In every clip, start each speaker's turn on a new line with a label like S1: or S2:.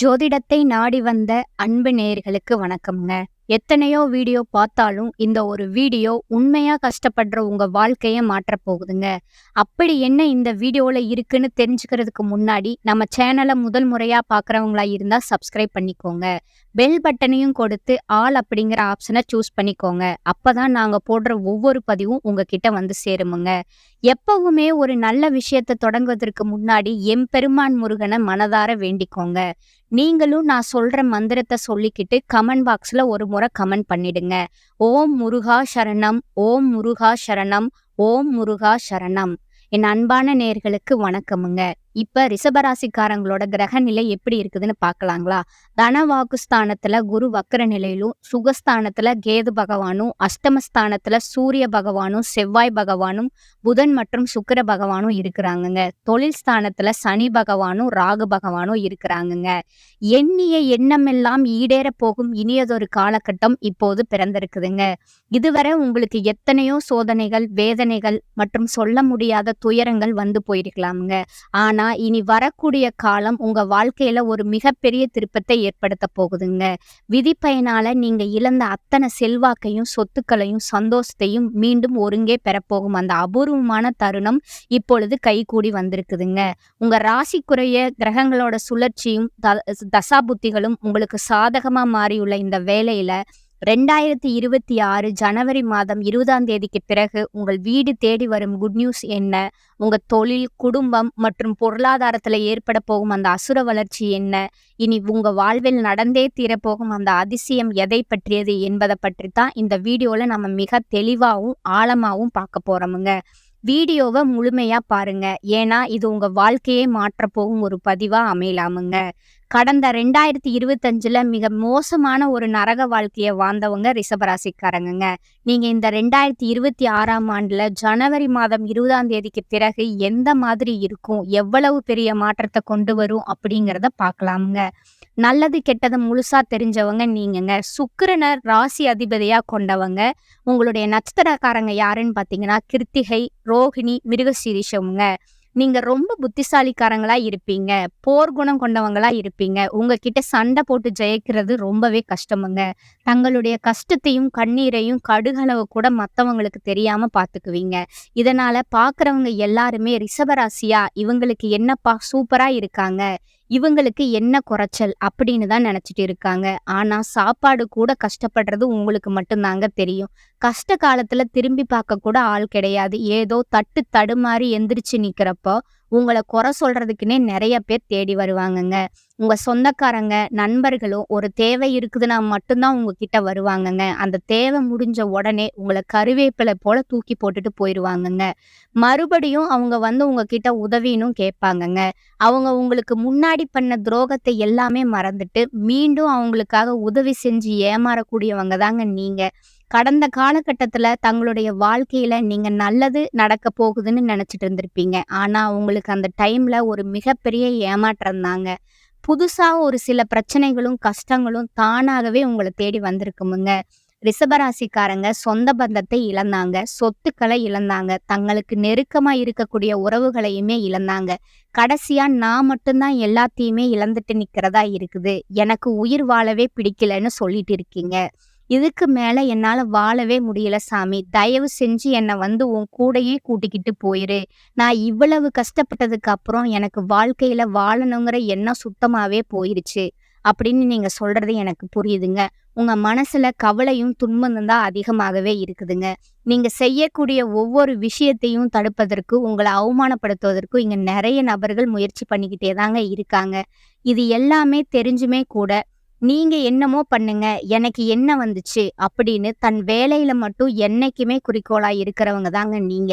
S1: ஜோதிடத்தை நாடி வந்த அன்பு நேயர்களுக்கு வணக்கம்ங்க. எத்தனையோ வீடியோ பார்த்தாலும் இந்த ஒரு வீடியோ உண்மையா கஷ்டப்படுற உங்க வாழ்க்கைய மாற்றப் போகுதுங்க. அப்படி என்ன இந்த வீடியோல இருக்குன்னு தெரிஞ்சுக்கிறதுக்கு முன்னாடி நம்ம சேனலை முதல் முறையா பார்க்குறவங்களா இருந்தா சப்ஸ்கிரைப் பண்ணிக்கோங்க. பெல் பட்டனையும் கொடுத்து ஆல் அப்படிங்கிற ஆப்ஷனை சூஸ் பண்ணிக்கோங்க. அப்பதான் நாங்க போடுற ஒவ்வொரு பதிவும் உங்ககிட்ட வந்து சேருமுங்க. எப்பவுமே ஒரு நல்ல விஷயத்தை தொடங்குவதற்கு முன்னாடி எம்பெருமான் முருகனை மனதார வேண்டிக்கோங்க. நீங்களும் நான் சொல்ற மந்திரத்தை சொல்லிக்கிட்டு கமெண்ட் பாக்ஸ்ல ஒரு முறை கமெண்ட் பண்ணிடுங்க. ஓம் முருகா சரணம், ஓம் முருகா சரணம், ஓம் முருகா சரணம். என் அன்பான நேயர்களுக்கு வணக்கமுங்க. இப்ப ரிஷபராசிக்காரங்களோட கிரக நிலை எப்படி இருக்குதுன்னு பார்க்கலாங்களா? தனவாக்குஸ்தானத்துல குரு வக்கர நிலையிலும், சுகஸ்தானத்துல கேது பகவானும், அஷ்டமஸ்தானத்துல சூரிய பகவானும், செவ்வாய் பகவானும், புதன் மற்றும் சுக்கிர பகவானும் இருக்கிறாங்கங்க. தொழில் ஸ்தானத்துல சனி பகவானும், ராகு பகவானும் இருக்கிறாங்கங்க. எண்ணிய எண்ணமெல்லாம் ஈடேற போகும் இனியதொரு காலகட்டம் இப்போது பிறந்திருக்குதுங்க. இதுவரை உங்களுக்கு எத்தனையோ சோதனைகள், வேதனைகள் மற்றும் சொல்ல முடியாத துயரங்கள் வந்து போயிருக்கலாமுங்க. ஆனா இனி வரக்கூடிய காலம் உங்க வாழ்க்கையில ஒரு மிகப்பெரிய திருப்பத்தை ஏற்படுத்த போகுதுங்க. விதி பயனால நீங்க இழந்த அத்தனை செல்வாக்கையும், சொத்துக்களையும், சந்தோஷத்தையும் மீண்டும் ஒருங்கே பெறப்போகும் அந்த அபூர்வமான தருணம் இப்பொழுது கைகூடி வந்திருக்குதுங்க. உங்க ராசிக்குரிய கிரகங்களோட சுழற்சியும் தசாபுத்திகளும் உங்களுக்கு சாதகமா மாறியுள்ள இந்த வேளையில 2026 ஜனவரி மாதம் 20ஆம் தேதிக்கு பிறகு உங்கள் வீடு தேடி வரும் குட் நியூஸ் என்ன? உங்க தொழில், குடும்பம் மற்றும் பொருளாதாரத்துல ஏற்பட போகும் அந்த அசுர வளர்ச்சி என்ன? இனி உங்க வாழ்வில் நடந்தே தீரப்போகும் அந்த அதிசயம் எதை பற்றியது என்பதை பற்றி தான் இந்த வீடியோல நம்ம மிக தெளிவாகவும் ஆழமாகவும் பார்க்க போறோமுங்க. வீடியோவை முழுமையா பாருங்க. ஏன்னா இது உங்க வாழ்க்கையே மாற்ற போகும் ஒரு பதிவா அமையலாமுங்க. கடந்த 2025ல மிக மோசமான ஒரு நரக வாழ்க்கைய வாழ்ந்தவங்க ரிஷபராசிக்காரங்க. நீங்க இந்த 2026ஆம் ஆண்டுல ஜனவரி மாதம் 20ஆம் தேதிக்கு பிறகு எந்த மாதிரி இருக்கும், எவ்வளவு பெரிய மாற்றத்தை கொண்டு வரும் அப்படிங்கிறத பார்க்கலாமுங்க. நல்லது கெட்டது முழுசா தெரிஞ்சவங்க நீங்கங்க. சுக்கிரனை ராசி அதிபதியா கொண்டவங்க. உங்களுடைய நட்சத்திரக்காரங்க யாருன்னு பார்த்தீங்கன்னா கிருத்திகை, ரோகிணி, மிருகசீரிஷம்ங்க. நீங்க ரொம்ப புத்திசாலிக்காரங்களா இருப்பீங்க. போர் குணம் கொண்டவங்களா இருப்பீங்க. உங்ககிட்ட சண்டை போட்டு ஜெயிக்கிறது ரொம்பவே கஷ்டமுங்க. தங்களுடைய கஷ்டத்தையும் கண்ணீரையும் கடுகளவு கூட மத்தவங்களுக்கு தெரியாம பார்த்துக்குவீங்க. இதனால பார்க்குறவங்க எல்லாருமே ரிஷபராசியா இவங்களுக்கு என்னப்பா சூப்பரா இருக்காங்க, இவங்களுக்கு என்ன குறைச்சல் அப்படின்னு தான் நினைச்சிட்டு இருக்காங்க. ஆனா சாப்பாடு கூட கஷ்டப்படுறது உங்களுக்கு மட்டும்தாங்க தெரியும். கஷ்ட காலத்துல திரும்பி பார்க்க கூட ஆள் கிடையாது. ஏதோ தட்டு தடுமாறி எந்திரிச்சு நிக்கிறப்போ உங்களை குறை சொல்றதுக்குன்னே நிறைய பேர் தேடி வருவாங்கங்க. உங்க சொந்தக்காரங்க, நண்பர்களும் ஒரு தேவை இருக்குதுன்னா மட்டும்தான் உங்ககிட்ட வருவாங்கங்க. அந்த தேவை முடிஞ்ச உடனே உங்களை கருவேப்பிலை போல தூக்கி போட்டுட்டு போயிடுவாங்கங்க. மறுபடியும் அவங்க வந்து உங்ககிட்ட உதவினும் கேட்பாங்கங்க. அவங்க உங்களுக்கு முன்னாடி பண்ண துரோகத்தை எல்லாமே மறந்துட்டு மீண்டும் அவங்களுக்காக உதவி செஞ்சு ஏமாறக்கூடியவங்க தாங்க நீங்க. கடந்த காலகட்டத்துல தங்களுடைய வாழ்க்கையில நீங்க நல்லது நடக்க போகுதுன்னு நினைச்சிட்டு இருந்திருப்பீங்க. ஆனா உங்களுக்கு அந்த டைம்ல ஒரு மிகப்பெரிய ஏமாற்றம் தாங்க. புதுசா ஒரு சில பிரச்சனைகளும் கஷ்டங்களும் தானாகவே உங்களை தேடி வந்திருக்குமுங்க. ரிஷபராசிக்காரங்க சொந்த பந்தத்தை இழந்தாங்க, சொத்துக்களை இழந்தாங்க, தங்களுக்கு நெருக்கமா இருக்கக்கூடிய உறவுகளையுமே இழந்தாங்க. கடைசியா நான் மட்டும்தான் எல்லாத்தையுமே இழந்துட்டு நிக்கிறதா இருக்குது, எனக்கு உயிர் வாழவே பிடிக்கலன்னு சொல்லிட்டு இருக்கீங்க. இதுக்கு மேல என்னால வாழவே முடியல சாமி, தயவு செஞ்சு என்னை வந்து உன் கூடயே கூட்டிக்கிட்டு போயிரு. நான் இவ்வளவு கஷ்டப்பட்டதுக்கு அப்புறம் எனக்கு வாழ்க்கையில வாழணுங்கிற எண்ணம் சுத்தமாவே போயிருச்சு அப்படின்னு நீங்க சொல்றது எனக்கு புரியுதுங்க. உங்க மனசுல கவலையும் துன்பமும் தான் அதிகமாகவே இருக்குதுங்க. நீங்க செய்யக்கூடிய ஒவ்வொரு விஷயத்தையும் தடுப்பதற்கு, உங்களை அவமானப்படுத்துவதற்கும் இங்க நிறைய நபர்கள் முயற்சி பண்ணிக்கிட்டே தாங்க இருக்காங்க. இது எல்லாமே தெரிஞ்சுமே கூட நீங்க என்னமோ பண்ணுங்க, எனக்கு என்ன வந்துச்சு அப்படின்னு தன் வேலையில மட்டும் என்னைக்குமே குறிக்கோளா இருக்கிறவங்க தாங்க நீங்க.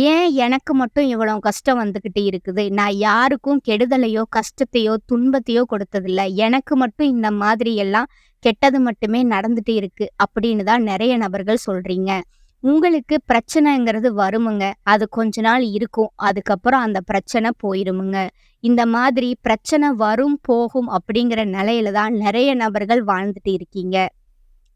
S1: ஏன் எனக்கு மட்டும் இவ்வளவு கஷ்டம் வந்துகிட்டு இருக்குது, நான் யாருக்கும் கெடுதலையோ கஷ்டத்தையோ துன்பத்தையோ கொடுத்ததில்ல, எனக்கு மட்டும் இந்த மாதிரி எல்லாம் கெட்டது மட்டுமே நடந்துட்டு இருக்கு அப்படின்னு தான் நிறைய நபர்கள் சொல்றீங்க. உங்களுக்கு பிரச்சனைங்கிறது வருமுங்க. அது கொஞ்ச நாள் இருக்கும். அதுக்கப்புறம் அந்த பிரச்சனை போயிருமுங்க. இந்த மாதிரி பிரச்சனை வரும் போகும் அப்படிங்கிற நிலையில தான் நிறைய நபர்கள் வாழ்ந்துட்டு இருக்கீங்க.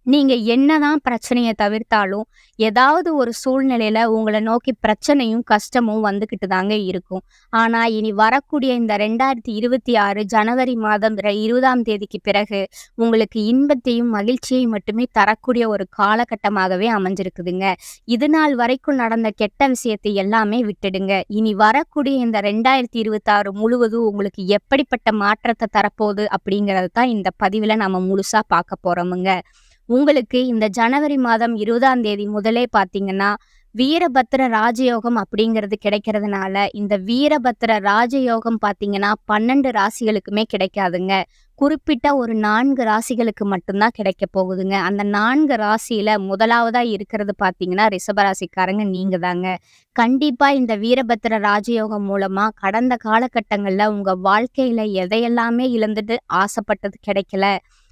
S1: நீங்க என்னதான் பிரச்சனைய தவிர்த்தாலும், ஏதாவது ஒரு சூழ்நிலையில உங்கள நோக்கி பிரச்சனையும், கஷ்டமும் வந்துகிட்டு தாங்க இருக்கும். ஆனா, இனி வரக்கூடிய இந்த 2026 ஜனவரி மாதம் 20ஆம் தேதிக்கு பிறகு, உங்களுக்கு இன்பத்தையும், மகிழ்ச்சியையும் மட்டுமே தரக்கூடிய ஒரு காலகட்டமாகவே அமைஞ்சிருக்குதுங்க. இதுநாள் வரைக்கும் நடந்த கெட்ட விஷயத்தை எல்லாமே விட்டுடுங்க. இனி வரக்கூடிய இந்த 2026 முழுவதும் உங்களுக்கு எப்படிப்பட்ட மாற்றத்த தரப்போகுது அப்படிங்கிறது தான் இந்த பதிவுல நம்ம முழுசா பார்க்க போறோமுங்க. உங்களுக்கு இந்த ஜனவரி மாதம் 20ஆம் தேதி முதலே பார்த்தீங்கன்னா, வீரபத்திர ராஜயோகம் அப்படிங்கிறது கிடைக்கிறதுனால, இந்த வீரபத்திர ராஜயோகம் பார்த்தீங்கன்னா, 12 ராசிகளுக்குமே கிடைக்காதுங்க. குறிப்பிட்ட ஒரு 4 ராசிகளுக்கு மட்டும் தான் கிடைக்க போகுதுங்க. அந்த 4 ராசியில முதலாவதா இருக்கிறது பார்த்தீங்கன்னா, ரிஷபராசிக்காரங்க நீங்க தாங்க. கண்டிப்பா இந்த வீரபத்திர ராஜயோகம் மூலமா கடந்த காலகட்டங்கள்ல உங்க வாழ்க்கையில எதையெல்லாமே இழந்துட்டு ஆசைப்பட்டது கிடைக்கல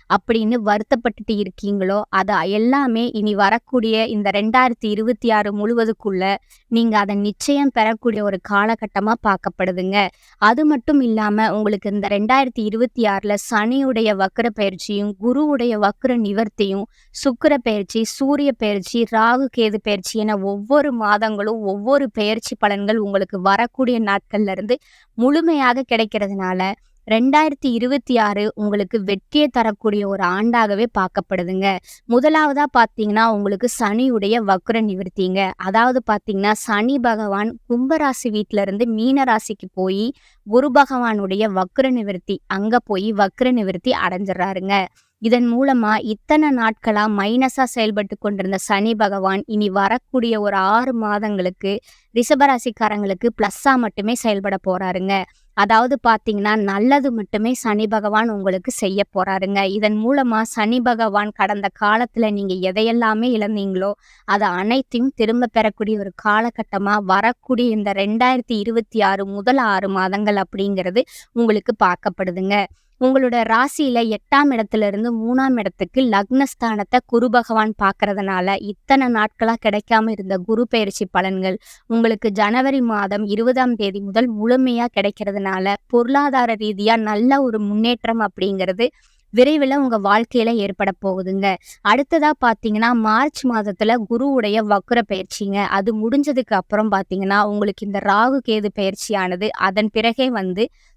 S1: அப்படின்னு வருத்தப்பட்டுட்டு இருக்கீங்களோ, அத எல்லாமே இனி வரக்கூடிய இந்த 2026 முழுவதுக்குள்ள நீங்க அத நிச்சயம் பெறக்கூடிய ஒரு காலகட்டமா பார்க்கப்படுதுங்க. அது மட்டும் இல்லாம உங்களுக்கு இந்த 2026ல சனியுடைய வக்ர பயிற்சியும், குருவுடைய வக்ர நிவர்த்தியும், சுக்கிர பயிற்சி, சூரிய பயிற்சி, ராகு கேது பயிற்சி என ஒவ்வொரு மாதங்களும் ஒவ்வொரு பெயர்ச்சி பலன்கள் உங்களுக்கு வரக்கூடிய நாட்கள்ல இருந்து முழுமையாக கிடைக்கிறதுனால 2026 உங்களுக்கு வெற்றியை தரக்கூடிய ஒரு ஆண்டாகவே பார்க்கப்படுதுங்க. முதலாவதா பார்த்தீங்கன்னா, உங்களுக்கு சனியுடைய வக்ர நிவர்த்திங்க. அதாவது பார்த்தீங்கன்னா, சனி பகவான் கும்பராசி வீட்ல இருந்து மீன ராசிக்கு போயி, குரு பகவானுடைய வக்ர நிவர்த்தி அங்க போய் வக்ர நிவர்த்தி அடைஞ்சிடறாருங்க. இதன் மூலமா இத்தனை நாட்களா மைனஸா செயல்பட்டு கொண்டிருந்த சனி பகவான் இனி வரக்கூடிய ஒரு 6 மாதங்களுக்கு ரிஷபராசிக்காரங்களுக்கு பிளஸ்ஸா மட்டுமே செயல்பட போறாருங்க. அதாவது பார்த்தீங்கன்னா, நல்லது மட்டுமே சனி பகவான் உங்களுக்கு செய்ய போறாருங்க. இதன் மூலமா சனி பகவான் கடந்த காலத்துல நீங்க எதையெல்லாமே இழந்தீங்களோ, அத அனைத்தையும் திரும்ப பெறக்கூடிய ஒரு காலகட்டமா வரக்கூடிய இந்த 2026 முதல் 6 மாதங்கள் அப்படிங்கிறது உங்களுக்கு பார்க்கப்படுதுங்க. உங்களோட ராசியில 8ஆம் இடத்துல இருந்து 3ஆம் இடத்துக்கு லக்னஸ்தானத்தை குரு பகவான் பார்க்கறதுனால, இத்தனை நாட்களா கிடைக்காம இருந்த குரு பெயர்ச்சி பலன்கள் உங்களுக்கு ஜனவரி மாதம் 20ஆம் தேதி முதல் முழுமையா கிடைக்கிறதுனால, பொருளாதார ரீதியா நல்ல ஒரு முன்னேற்றம் அப்படிங்கிறது விரைவில் உங்க வாழ்க்கையில ஏற்பட போகுதுங்க. அடுத்ததா பார்த்தீங்கன்னா, மார்ச் மாதத்துல குருவுடைய வக்ர பயிற்சிங்க. அது முடிஞ்சதுக்கு அப்புறம் பார்த்தீங்கன்னா, உங்களுக்கு இந்த ராகு கேது பயிற்சியானது அதன் பிறகே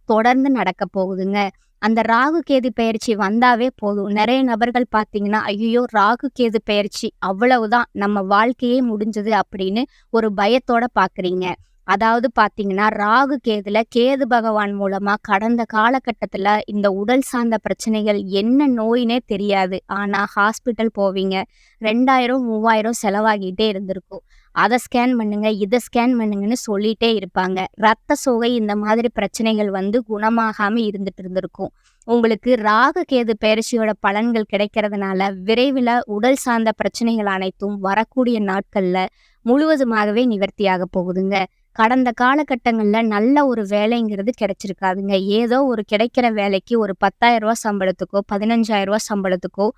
S1: தொடர்ந்து நடக்க போகுதுங்க. அந்த ராகு கேது பெயர்ச்சி வந்தாவே போதும். நிறைய நபர்கள் பார்த்தீங்கன்னா, ஐயையோ! ராகு கேது பெயர்ச்சி அவ்வளவுதான் நம்ம வாழ்க்கையே முடிஞ்சது அப்படின்னு ஒரு பயத்தோட பார்க்குறீங்க. அதாவது பார்த்தீங்கன்னா, ராகு கேதுல கேது பகவான் மூலமா கடந்த காலகட்டத்துல இந்த உடல் சார்ந்த பிரச்சனைகள் என்ன நோயினே தெரியாது. ஆனா ஹாஸ்பிட்டல் போவீங்க. 2000, 3000 செலவாகிட்டே இருந்திருக்கும். அத ஸ்கேன் பண்ணுங்க, இத ஸ்கேன் பண்ணுங்கன்னு சொல்லிட்டே இருப்பாங்க. ரத்த சோகை இந்த மாதிரி பிரச்சனைகள் குணமாகாம இருந்துட்டு இருந்திருக்கும். உங்களுக்கு ராகு கேது பெயர்ச்சியோட பலன்கள் கிடைக்கிறதுனால விரைவில் உடல் சார்ந்த பிரச்சனைகள் அனைத்தும் வரக்கூடிய நாட்கள்ல முழுவதுமாகவே நிவர்த்தியாக போகுதுங்க. கடந்த காலகட்டங்கள்ல நல்ல ஒரு வேலைங்கிறது கிடைச்சிருக்காதுங்க. ஏதோ ஒரு கிடைக்கிற வேலைக்கு ஒரு 10,000 சம்பளத்துக்கோ, 15,000 சம்பளத்துக்கோ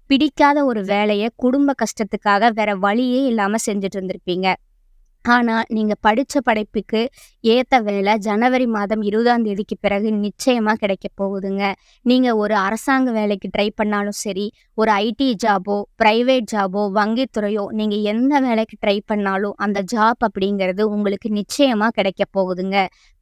S1: பிடிக்காத ஒரு வேலைய குடும்ப கஷ்டத்துக்காக வேற வழியே இல்லாம செஞ்சுட்டு இருந்திருப்பீங்க. ஆனா, நீங்க படிச்ச படிப்புக்கு ஏத்த வேலை ஜனவரி மாதம் 20ஆம் தேதிக்கு பிறகு நிச்சயமா கிடைக்க போகுதுங்க. நீங்க ஒரு அரசாங்க வேலைக்கு ட்ரை பண்ணாலும் சரி, ஒரு ஐடி ஜாபோ, பிரைவேட் ஜாபோ, வங்கித்துறையோ நீங்க எந்த வேலைக்கு ட்ரை பண்ணாலும் அந்த ஜாப் அப்படிங்கிறது உங்களுக்கு நிச்சயமா கிடைக்க போகுதுங்க.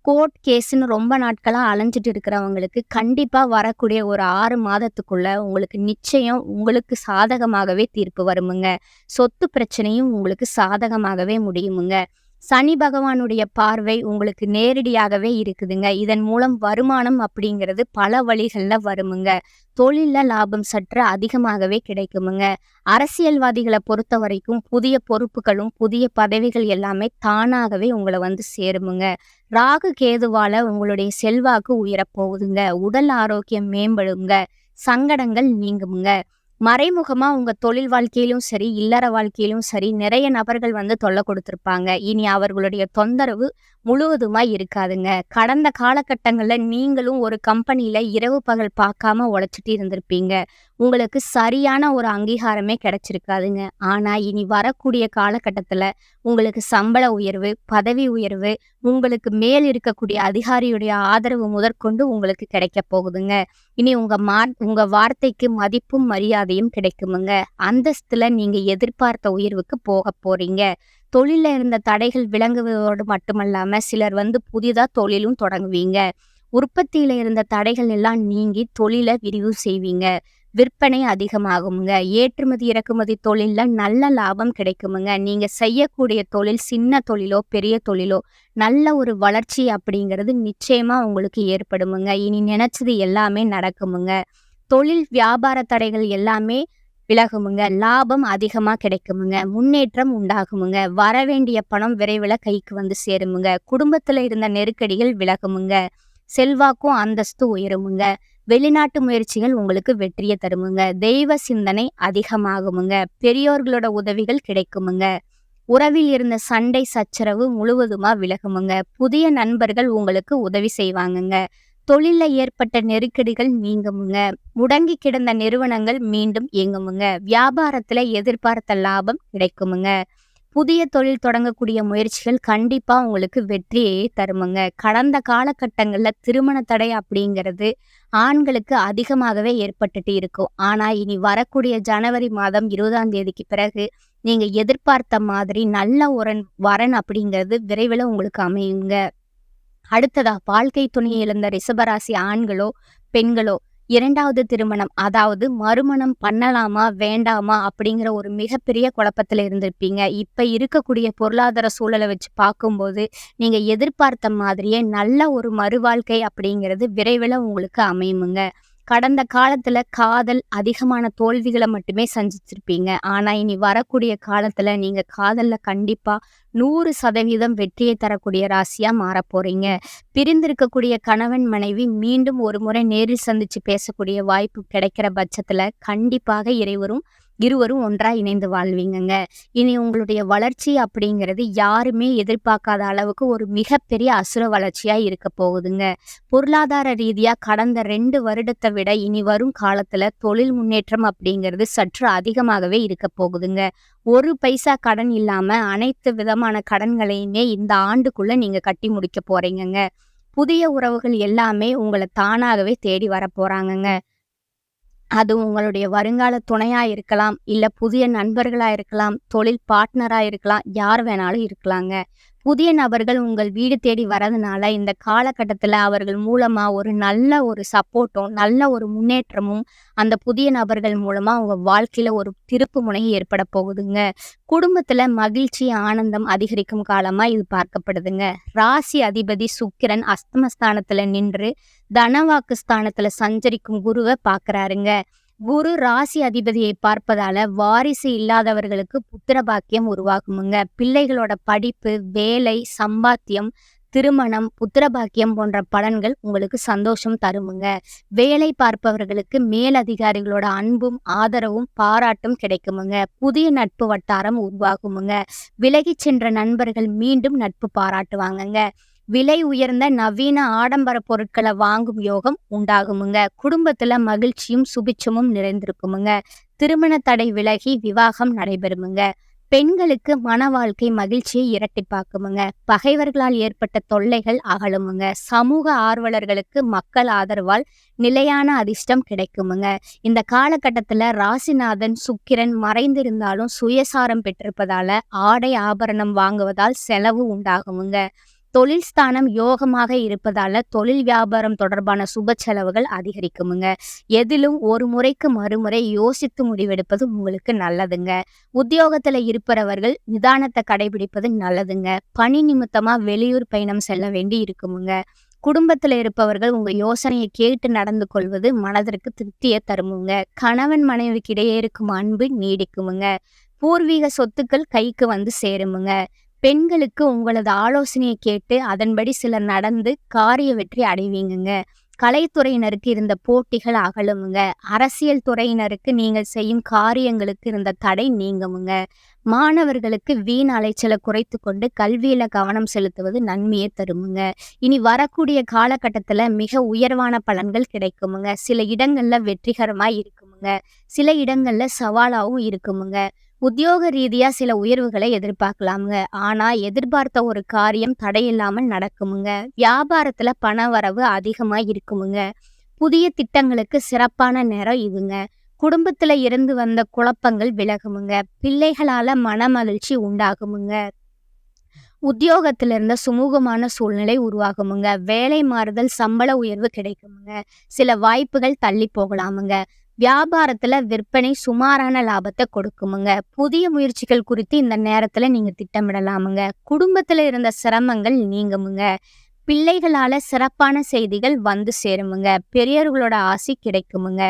S1: கோர்ட் கேஸ்ன்னு ரொம்ப நாட்களா அலைஞ்சிட்டு இருக்கிறவங்களுக்கு கண்டிப்பா வரக்கூடிய ஒரு 6 மாதத்துக்குள்ள உங்களுக்கு நிச்சயம் உங்களுக்கு சாதகமாகவே தீர்ப்பு வருமுங்க. சொத்து பிரச்சனையும் உங்களுக்கு சாதகமாகவே முடியுமுங்க. சனி பகவானுடைய பார்வை உங்களுக்கு நேரடியாகவே இருக்குதுங்க. இதன் மூலம் வருமானம் அப்படிங்கிறது பல வழிகள்ல வருமுங்க. தொழில்ல லாபம் சற்று அதிகமாகவே கிடைக்குமுங்க. அரசியல்வாதிகளை பொறுத்த வரைக்கும் புதிய பொறுப்புகளும் புதிய பதவிகள் எல்லாமே தானாகவே உங்களை சேருமுங்க. ராகு கேதுவால உங்களுடைய செல்வாக்கு உயரப்போகுதுங்க. உடல் ஆரோக்கியம் மேம்படுங்க. சங்கடங்கள் நீங்குமுங்க. மறைமுகமா உங்க தொழில் வாழ்க்கையிலும் சரி, இல்லற வாழ்க்கையிலும் சரி நிறைய நபர்கள் தொல்லை கொடுத்திருப்பாங்க. இனி அவர்களுடைய தொந்தரவு முழுவதுமா இருக்காதுங்க. கடந்த காலகட்டங்கள்ல நீங்களும் ஒரு கம்பெனில இரவு பகல் பார்க்காம உழைச்சிட்டு இருந்திருப்பீங்க. உங்களுக்கு சரியான ஒரு அங்கீகாரமே கிடைச்சிருக்காதுங்க. ஆனா இனி வரக்கூடிய காலகட்டத்துல உங்களுக்கு சம்பள உயர்வு, பதவி உயர்வு, உங்களுக்கு மேல் இருக்கக்கூடிய அதிகாரியுடைய ஆதரவு முதற்கொண்டு உங்களுக்கு கிடைக்கப் போகுதுங்க. இனி உங்க வார்த்தைக்கு மதிப்பும் மரியாதையும் கிடைக்குமுங்க. அந்தஸ்துல நீங்க எதிர்பார்த்த உயர்வுக்கு போகப் போறீங்க. தொழில்ல இருந்த தடைகள் விலகுவதோடு மட்டுமல்லாம சிலர் புதிதா தொழிலும் தொடங்குவீங்க. உற்பத்தியில இருந்த தடைகள் எல்லாம் நீங்கி தொழில விரிவு செய்வீங்க. விற்பனை அதிகமாகுமுங்க. ஏற்றுமதி இறக்குமதி தொழில்ல நல்ல லாபம் கிடைக்குமுங்க. நீங்க செய்யக்கூடிய தொழில் சின்ன தொழிலோ பெரிய தொழிலோ நல்ல ஒரு வளர்ச்சி அப்படிங்கிறது நிச்சயமா உங்களுக்கு ஏற்படுமுங்க. இனி நினைச்சது எல்லாமே நடக்குமுங்க. தொழில் வியாபார தடைகள் எல்லாமே விலகுமுங்க. லாபம் அதிகமா கிடைக்குமுங்க. முன்னேற்றம் உண்டாகுமுங்க. வரவேண்டிய பணம் விரைவில் கைக்கு சேருமுங்க. குடும்பத்துல இருந்த நெருக்கடிகள் விலகுமுங்க. செல்வாக்கும் அந்தஸ்து உயருமுங்க. வெளிநாட்டு முயற்சிகள் உங்களுக்கு வெற்றியை தருமுங்க. தெய்வ சிந்தனை அதிகமாகுமுங்க. பெரியோர்களோட உதவிகள் கிடைக்குமுங்க. உறவில் இருந்த சண்டை சச்சரவு முழுவதுமா விலகுமுங்க. புதிய நண்பர்கள் உங்களுக்கு உதவி செய்வாங்கங்க. தொழில்ல ஏற்பட்ட நெருக்கடிகள் நீங்குமுங்க. முடங்கி கிடந்த நிறுவனங்கள் மீண்டும் இயங்குமுங்க. வியாபாரத்துல எதிர்பார்த்த லாபம் கிடைக்குமுங்க. புதிய தொழில் தொடங்கக்கூடிய முயற்சிகள் கண்டிப்பா உங்களுக்கு வெற்றியை தருமுங்க. கடந்த காலகட்டங்கள்ல திருமண தடை அப்படிங்கிறது ஆண்களுக்கு அதிகமாகவே ஏற்பட்டுட்டு இருக்கும். ஆனா இனி வரக்கூடிய ஜனவரி மாதம் 20ஆம் தேதிக்கு பிறகு நீங்க எதிர்பார்த்த மாதிரி நல்ல வரன் அப்படிங்கிறது விரைவில் உங்களுக்கு அமையுங்க. அடுத்ததா வாழ்க்கை துணையை இழந்த ரிஷபராசி ஆண்களோ பெண்களோ 2வது திருமணம், அதாவது மறுமணம் பண்ணலாமா வேண்டாமா அப்படிங்கிற ஒரு மிகப்பெரிய குழப்பத்துல இருந்திருப்பீங்க. இப்ப இருக்கக்கூடிய பொருளாதார சூழலை வச்சு பார்க்கும்போது நீங்க எதிர்பார்த்த மாதிரியே நல்ல ஒரு மறுவாழ்க்கை அப்படிங்கிறது விரைவில் உங்களுக்கு அமையுமுங்க. கடந்த காலத்துல காதல் அதிகமான தோல்விகளை மட்டுமே சந்திச்சிருப்பீங்க. ஆனா இனி வரக்கூடிய காலத்துல நீங்க காதல்ல கண்டிப்பா 100% வெற்றியை தரக்கூடிய ராசியா மாறப் போறீங்க. பிரிந்திருக்கக்கூடிய கணவன் மனைவி மீண்டும் ஒரு முறை நேரில் சந்திச்சு பேசக்கூடிய வாய்ப்பு கிடைக்கிற பட்சத்துல கண்டிப்பாக இருவரும் ஒன்றா இணைந்து வாழ்வீங்கங்க. இனி உங்களுடைய வளர்ச்சி அப்படிங்கிறது யாருமே எதிர்பார்க்காத அளவுக்கு ஒரு மிகப்பெரிய அசுர வளர்ச்சியா இருக்க போகுதுங்க. பொருளாதார ரீதியா கடந்த 2 வருடத்தை விட இனி வரும் காலத்துல தொழில் முன்னேற்றம் அப்படிங்கிறது சற்று அதிகமாகவே இருக்க போகுதுங்க. 1 பைசா கடன் இல்லாம அனைத்து விதமான கடன்களையுமே இந்த ஆண்டுக்குள்ள நீங்க கட்டி முடிக்க போறீங்கங்க. புதிய உறவுகள் எல்லாமே உங்களை தானாகவே தேடி வர போறாங்கங்க. அது உங்களுடைய வருங்கால துணையா இருக்கலாம், இல்ல புதிய நண்பர்களா இருக்கலாம், தொழில் பார்ட்னரா இருக்கலாம், யார் வேணாலும் இருக்கலாங்க. புதிய நபர்கள் உங்கள் வீடு தேடி வரதுனால இந்த காலகட்டத்துல அவர்கள் மூலமா ஒரு நல்ல ஒரு சப்போர்ட்டும் நல்ல ஒரு முன்னேற்றமும் அந்த புதிய நபர்கள் மூலமா உங்க வாழ்க்கையில ஒரு திருப்பு முனை ஏற்பட போகுதுங்க. குடும்பத்துல மகிழ்ச்சி ஆனந்தம் அதிகரிக்கும் காலமா இது பார்க்கப்படுதுங்க. ராசி அதிபதி சுக்கிரன் அஸ்தமஸ்தானத்துல நின்று தனவாக்கு ஸ்தானத்துல சஞ்சரிக்கும் குருவை பார்க்கறாருங்க. குரு ராசி அதிபதியை பார்ப்பதால வாரிசு இல்லாதவர்களுக்கு புத்திர பாக்கியம் உருவாகுமுங்க. பிள்ளைகளோட படிப்பு, வேலை, சம்பாத்தியம், திருமணம், புத்திர பாக்கியம் போன்ற பலன்கள் உங்களுக்கு சந்தோஷம் தருமுங்க. வேலை பார்ப்பவர்களுக்கு மேலதிகாரிகளோட அன்பும் ஆதரவும் பாராட்டும் கிடைக்குமுங்க. புதிய நட்பு வட்டாரம் உருவாகுமுங்க. விலகி சென்ற நண்பர்கள் மீண்டும் நட்பு பாராட்டுவாங்கங்க. விலை உயர்ந்த நவீன ஆடம்பர பொருட்களை வாங்கும் யோகம் உண்டாகுமுங்க. குடும்பத்துல மகிழ்ச்சியும் சுபிட்சமும் நிறைந்திருக்குமுங்க. திருமண தடை விலகி விவாகம் நடைபெறுமுங்க. பெண்களுக்கு மன வாழ்க்கை மகிழ்ச்சியை இரட்டிப்பாக்குமுங்க. பகைவர்களால் ஏற்பட்ட தொல்லைகள் அகலுமுங்க. சமூக ஆர்வலர்களுக்கு மக்கள் ஆதரவால் நிலையான அதிர்ஷ்டம் கிடைக்குமுங்க. இந்த காலகட்டத்துல ராசிநாதன் சுக்கிரன் மறைந்திருந்தாலும் சுயசாரம் பெற்றிருப்பதால ஆடை ஆபரணம் வாங்குவதால் செலவு உண்டாகுமுங்க. தொழில் ஸ்தானம் யோகமாக இருப்பதால தொழில் வியாபாரம் தொடர்பான சுப செலவுகள் அதிகரிக்குமுங்க. எதிலும் ஒரு முறைக்கு மறுமுறை யோசித்து முடிவெடுப்பது உங்களுக்கு நல்லதுங்க. உத்தியோகத்துல இருப்பவர்கள் நிதானத்தை கடைபிடிப்பது நல்லதுங்க. பணி நிமித்தமா வெளியூர் பயணம் செல்ல வேண்டி இருக்குமுங்க. குடும்பத்துல இருப்பவர்கள் உங்க யோசனையை கேட்டு நடந்து கொள்வது மனதிற்கு திருப்தியை தருமுங்க. கணவன் மனைவிக்கு இடையே இருக்கும் அன்பு நீடிக்குமுங்க. பூர்வீக சொத்துக்கள் கைக்கு சேருமுங்க. பெண்களுக்கு உங்களது ஆலோசனையை கேட்டு அதன்படி சிலர் நடந்து காரிய வெற்றி அடைவீங்கங்க. கலைத்துறையினருக்கு இருந்த போட்டிகள் அகலுமுங்க. அரசியல் துறையினருக்கு நீங்கள் செய்யும் காரியங்களுக்கு இருந்த தடை நீங்குமுங்க. மாணவர்களுக்கு வீண் அலைச்சலை குறைத்து கொண்டு கல்வியில கவனம் செலுத்துவது நன்மையை தருமுங்க. இனி வரக்கூடிய காலகட்டத்துல மிக உயர்வான பலன்கள் கிடைக்குமுங்க. சில இடங்கள்ல வெற்றிகரமா இருக்குமுங்க. சில இடங்கள்ல சவாலாவும் இருக்குமுங்க. உத்தியோக ரீதியா சில உயர்வுகளை எதிர்பார்க்கலாமுங்க. ஆனா எதிர்பார்த்த ஒரு காரியம் தடையில்லாமல் நடக்குமுங்க. வியாபாரத்துல பண வரவு அதிகமா இருக்குமுங்க. புதிய திட்டங்களுக்கு சிறப்பான நேரம் இதுங்க. குடும்பத்துல இருந்து வந்த குழப்பங்கள் விலகுமுங்க. பிள்ளைகளால மன மகிழ்ச்சி உண்டாகுமுங்க. உத்தியோகத்துல இருந்த சுமூகமான சூழ்நிலை உருவாகுமுங்க. வேலை மாறுதல், சம்பள உயர்வு கிடைக்குமுங்க. சில வாய்ப்புகள் தள்ளி போகலாமுங்க. வியாபாரத்துல விற்பனை சுமாரான லாபத்தை கொடுக்குமுங்க. புதிய முயற்சிகள் குறித்து இந்த நேரத்துல நீங்க திட்டமிடலாமுங்க. குடும்பத்துல இருந்த சிரமங்கள் நீங்குமுங்க. பிள்ளைகளால சிறப்பான செய்திகள் வந்து சேருமுங்க. பெரியவர்களோட ஆசி கிடைக்குமுங்க.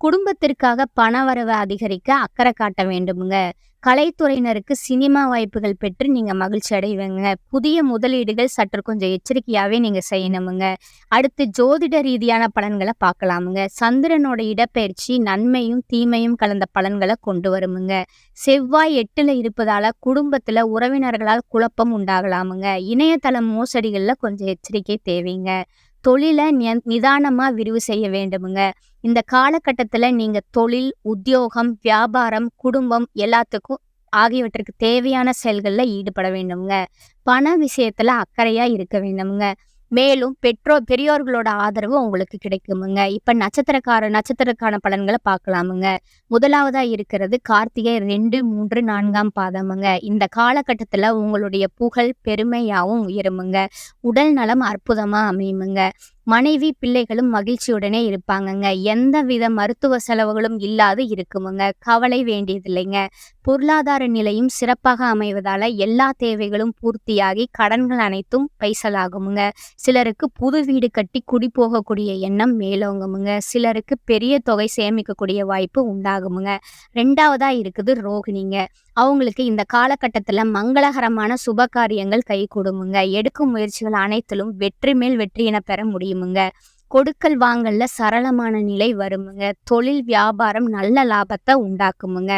S1: குடும்பத்திற்காக பண வரவை அதிகரிக்க அக்கறை காட்ட வேண்டுமுங்க. கலைத்துறையினருக்கு சினிமா வாய்ப்புகள் பெற்று நீங்க மகிழ்ச்சி அடைவீங்க. புதிய முதலீடுகள் சற்று கொஞ்சம் எச்சரிக்கையாவே நீங்க செய்யணுமுங்க. அடுத்து ஜோதிட ரீதியான பலன்களை பார்க்கலாமுங்க. சந்திரனோட இடப்பெயர்ச்சி நன்மையும் தீமையும் கலந்த பலன்களை கொண்டு வருமுங்க. செவ்வாய் 8ல இருப்பதால குடும்பத்துல உறவினர்களால் குழப்பம் உண்டாகலாமுங்க. இணையதள மோசடிகள்ல கொஞ்சம் எச்சரிக்கை தேவைங்க. தொழிலை நிதானமா விரிவு செய்ய வேண்டுமுங்க. இந்த காலகட்டத்துல நீங்க தொழில், உத்தியோகம், வியாபாரம், குடும்பம் எல்லாத்துக்கும் ஆகியவற்றுக்கு தேவையான செயல்கள்ல ஈடுபட வேண்டுமுங்க. பண விஷயத்துல அக்கறையா இருக்க வேண்டுமுங்க. மேலும் பெரியோர்களோட ஆதரவு உங்களுக்கு கிடைக்குமுங்க. இப்ப நட்சத்திரக்கான பலன்களை பார்க்கலாமுங்க. முதலாவதா இருக்கிறது கார்த்திகை 2, 3, 4ஆம் பாதமுங்க. இந்த காலகட்டத்துல உங்களுடைய புகழ் பெருமையாவும் உயருமுங்க. உடல் நலம் அற்புதமா அமையுமுங்க. மனைவி பிள்ளைகளும் மகிழ்ச்சியுடனே இருப்பாங்கங்க. எந்த வித மருத்துவ செலவுகளும் இல்லாது இருக்குமுங்க. கவலை வேண்டியதில்லைங்க. பொருளாதார நிலையும் சிறப்பாக அமைவதால எல்லா தேவைகளும் பூர்த்தியாகி கடன்கள் அனைத்தும் பைசலாகுமுங்க. சிலருக்கு புது வீடு கட்டி குடி போகக்கூடிய எண்ணம் மேலோங்குமுங்க. சிலருக்கு பெரிய தொகை சேமிக்கக்கூடிய வாய்ப்பு உண்டாகுமுங்க. 2வதா இருக்குது ரோகிணிங்க. அவங்களுக்கு இந்த காலகட்டத்துல மங்களகரமான சுப காரியங்கள் கை கூடுமுங்க. எடுக்கும் முயற்சிகள் அனைத்திலும் வெற்றி மேல் வெற்றி என பெற முடியுமுங்க. கொடுக்கல் வாங்கல்ல சரளமான நிலை வருமுங்க. தொழில் வியாபாரம் நல்ல லாபத்தை உண்டாக்குமுங்க.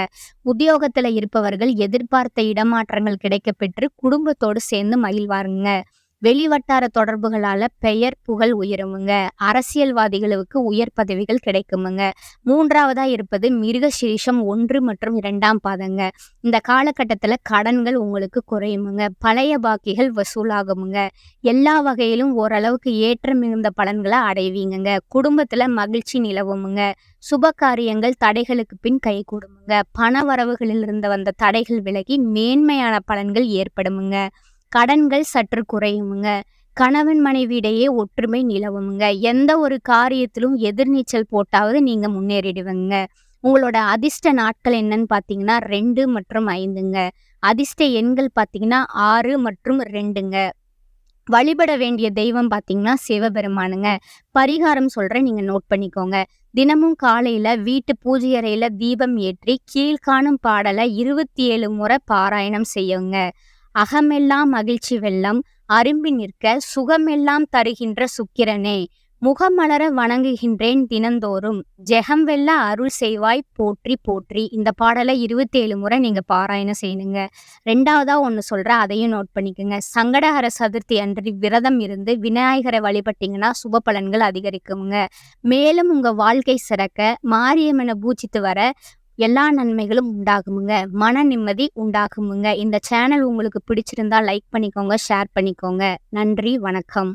S1: உத்தியோகத்துல இருப்பவர்கள் எதிர்பார்த்த இடமாற்றங்கள் கிடைக்க பெற்று குடும்பத்தோடு சேர்ந்து மகிழ்வாருங்க. வெளிவட்டார தொடர்புகளால பெயர் புகழ் உயருமுங்க. அரசியல்வாதிகளுக்கு உயர் பதவிகள் கிடைக்குமுங்க. 3வதா இருப்பது மிருகசீரிஷம் 1 மற்றும் 2ஆம் பாதங்க. இந்த காலகட்டத்துல கடன்கள் உங்களுக்கு குறையுமுங்க. பழைய பாக்கிகள் வசூலாகுமுங்க. எல்லா வகையிலும் ஓரளவுக்கு ஏற்றம் மிகுந்த பலன்களை அடைவீங்க. குடும்பத்துல மகிழ்ச்சி நிலவுமுங்க. சுப காரியங்கள் தடைகளுக்கு பின் கை கூடுமுங்க. பண வரவுகளில் இருந்து வந்த தடைகள் விலகி மேன்மையான பலன்கள் ஏற்படுமுங்க. கடன்கள் சற்று குறையுமுங்க. கணவன் மனைவியிடையே ஒற்றுமை நிலவுமுங்க. எந்த ஒரு காரியத்திலும் எதிர்நீச்சல் போட்டாவது நீங்க முன்னேறிடுவீங்க. உங்களோட அதிர்ஷ்ட நாட்கள் என்னன்னு பார்த்தீங்கன்னா 2 மற்றும் 5ங்க. அதிர்ஷ்ட எண்கள் பார்த்தீங்கன்னா 6 மற்றும் 2ங்க. வழிபட வேண்டிய தெய்வம் பார்த்தீங்கன்னா சிவபெருமானுங்க. பரிகாரம் சொல்றேன், நீங்க நோட் பண்ணிக்கோங்க. தினமும் காலையில வீட்டு பூஜை அறையில தீபம் ஏற்றி கீழ்காணும் பாடலை 27 முறை பாராயணம் செய்யுங்க. அகமெல்லாம் மகிழ்ச்சி வெள்ளம் அரும்பி நிற்க சுகமெல்லாம் தருகின்ற சுக்கிரனே, முகமலர வணங்குகின்றேன் தினந்தோறும், ஜெகம் வெல்ல அருள் செய்வாய் போற்றி போற்றி. இந்த பாடலை 27 முறை நீங்க பாராயணம் செய்யணுங்க. 2வதா ஒன்று சொல்றேன், அதையும் நோட் பண்ணிக்கோங்க. சங்கடஹர சதுர்த்தி அன்று விரதம் இருந்து விநாயகரை வழிபட்டீங்கன்னா சுப பலன்கள் அதிகரிக்குங்க. மேலும் உங்க வாழ்க்கை சிறக்க மாரியம்மனை பூஜித்து வர எல்லா நன்மைகளும் உண்டாகுமுங்க. மன நிம்மதி உண்டாகுமுங்க. இந்த சேனல் உங்களுக்கு பிடிச்சிருந்தா லைக் பண்ணிக்கோங்க, ஷேர் பண்ணிக்கோங்க. நன்றி, வணக்கம்.